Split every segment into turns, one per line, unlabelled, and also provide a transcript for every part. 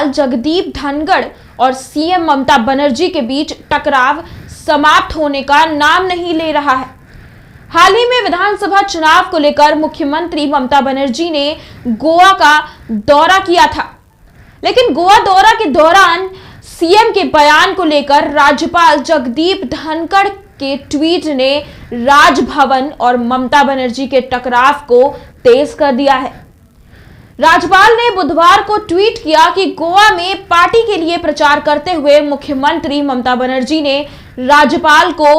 राज्यपाल जगदीप धनखड़ और सीएम ममता बनर्जी के बीच टकराव समाप्त होने का नाम नहीं ले रहा है। हाल ही में विधानसभा चुनाव को लेकर मुख्यमंत्री ममता बनर्जी ने गोवा का दौरा किया था, लेकिन गोवा दौरा के दौरान सीएम के बयान को लेकर राज्यपाल जगदीप धनखड़ के ट्वीट ने राजभवन और ममता बनर्जी के टकराव को तेज कर दिया है। राज्यपाल ने बुधवार को ट्वीट किया कि गोवा में पार्टी के लिए प्रचार करते हुए मुख्यमंत्री ममता बनर्जी ने राज्यपाल को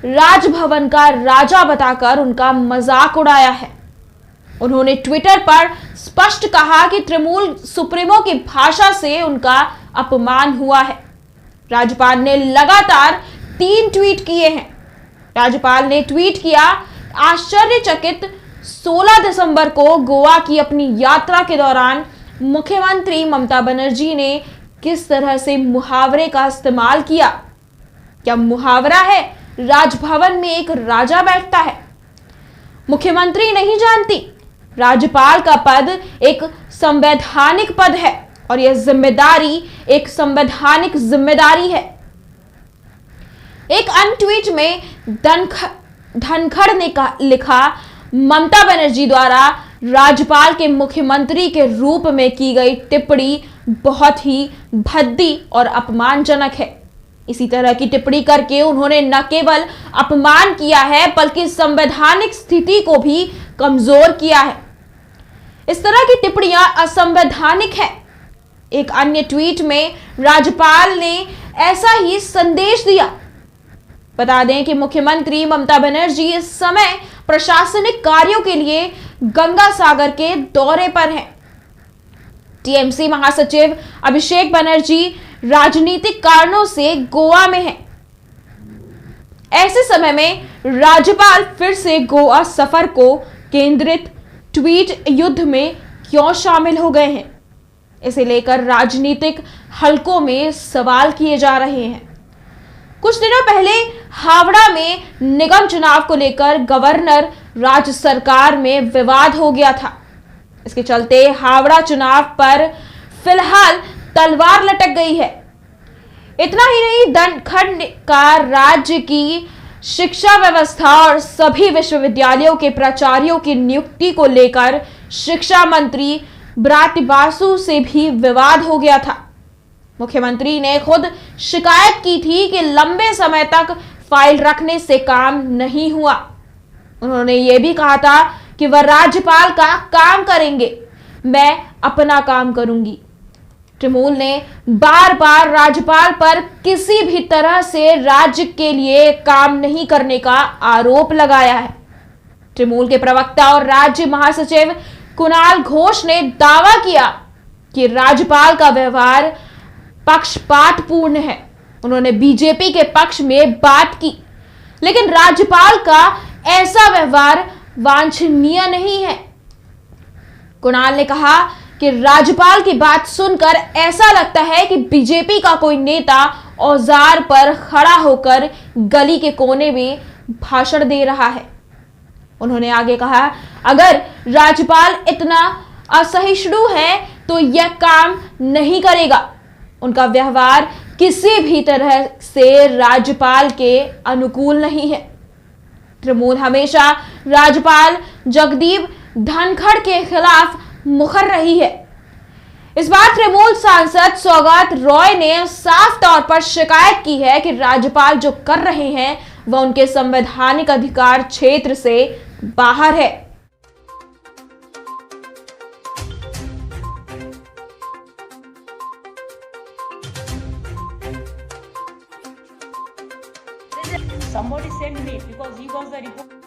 राजभवन का राजा बताकर उनका मजाक उड़ाया है। उन्होंने ट्विटर पर स्पष्ट कहा कि तृणमूल सुप्रीमो की भाषा से उनका अपमान हुआ है। राज्यपाल ने लगातार 3 ट्वीट किए हैं। राज्यपाल ने ट्वीट किया, आश्चर्यचकित 16 दिसंबर को गोवा की अपनी यात्रा के दौरान मुख्यमंत्री ममता बनर्जी ने किस तरह से मुहावरे का इस्तेमाल किया। क्या मुहावरा है राजभवन में एक राजा बैठता है? मुख्यमंत्री नहीं जानती, राज्यपाल का पद एक संवैधानिक पद है और यह जिम्मेदारी एक संवैधानिक जिम्मेदारी है। एक अन्य ट्वीट में धनखड़ ने लिखा, ममता बनर्जी द्वारा राज्यपाल के मुख्यमंत्री के रूप में की गई टिप्पणी बहुत ही भद्दी और अपमानजनक है। इसी तरह की टिप्पणी करके उन्होंने न केवल अपमान किया है बल्कि संवैधानिक स्थिति को भी कमजोर किया है। इस तरह की टिप्पणियां असंवैधानिक है। एक अन्य ट्वीट में राज्यपाल ने ऐसा ही संदेश दिया। बता दें कि मुख्यमंत्री ममता बनर्जी इस समय प्रशासनिक कार्यों के लिए गंगा सागर के दौरे पर हैं। टीएमसी महासचिव अभिषेक बनर्जी राजनीतिक कारणों से गोवा में हैं। ऐसे समय में राज्यपाल फिर से गोवा सफर को केंद्रित ट्वीट युद्ध में क्यों शामिल हो गए हैं, इसे लेकर राजनीतिक हलकों में सवाल किए जा रहे हैं। कुछ दिनों पहले हावड़ा में निगम चुनाव को लेकर गवर्नर राज्य सरकार में विवाद हो गया था। इसके चलते हावड़ा चुनाव पर फिलहाल तलवार लटक गई है। इतना ही नहीं, धनखड़ का राज्य की शिक्षा व्यवस्था और सभी विश्वविद्यालयों के प्राचार्यों की नियुक्ति को लेकर शिक्षा मंत्री ब्रात्य बासु से भी विवाद हो गया था। मुख्यमंत्री ने खुद शिकायत की थी कि लंबे समय तक फाइल रखने से काम नहीं हुआ। उन्होंने ये भी कहा था कि वह राज्यपाल का काम करेंगे, मैं अपना काम करूंगी। तृणमूल ने बार बार राज्यपाल पर किसी भी तरह से राज्य के लिए काम नहीं करने का आरोप लगाया है। तृणमूल के प्रवक्ता और राज्य महासचिव कुणाल घोष ने दावा किया कि राज्यपाल का व्यवहार पक्षपातपूर्ण है। उन्होंने बीजेपी के पक्ष में बात की, लेकिन राज्यपाल का ऐसा व्यवहार वांछनीय नहीं है। कुणाल ने कहा कि राज्यपाल की बात सुनकर ऐसा लगता है कि बीजेपी का कोई नेता औजार पर खड़ा होकर गली के कोने में भाषण दे रहा है। उन्होंने आगे कहा, अगर राज्यपाल इतना असहिष्णु है तो यह काम नहीं करेगा। उनका व्यवहार किसी भी तरह से राज्यपाल के अनुकूल नहीं है। तृणमूल हमेशा राज्यपाल जगदीप धनखड़ के खिलाफ मुखर रही है। इस बार तृणमूल सांसद सौगत रॉय ने साफ तौर पर शिकायत की है कि राज्यपाल जो कर रहे हैं वह उनके संवैधानिक अधिकार क्षेत्र से बाहर है।
Somebody sent me because he was the report.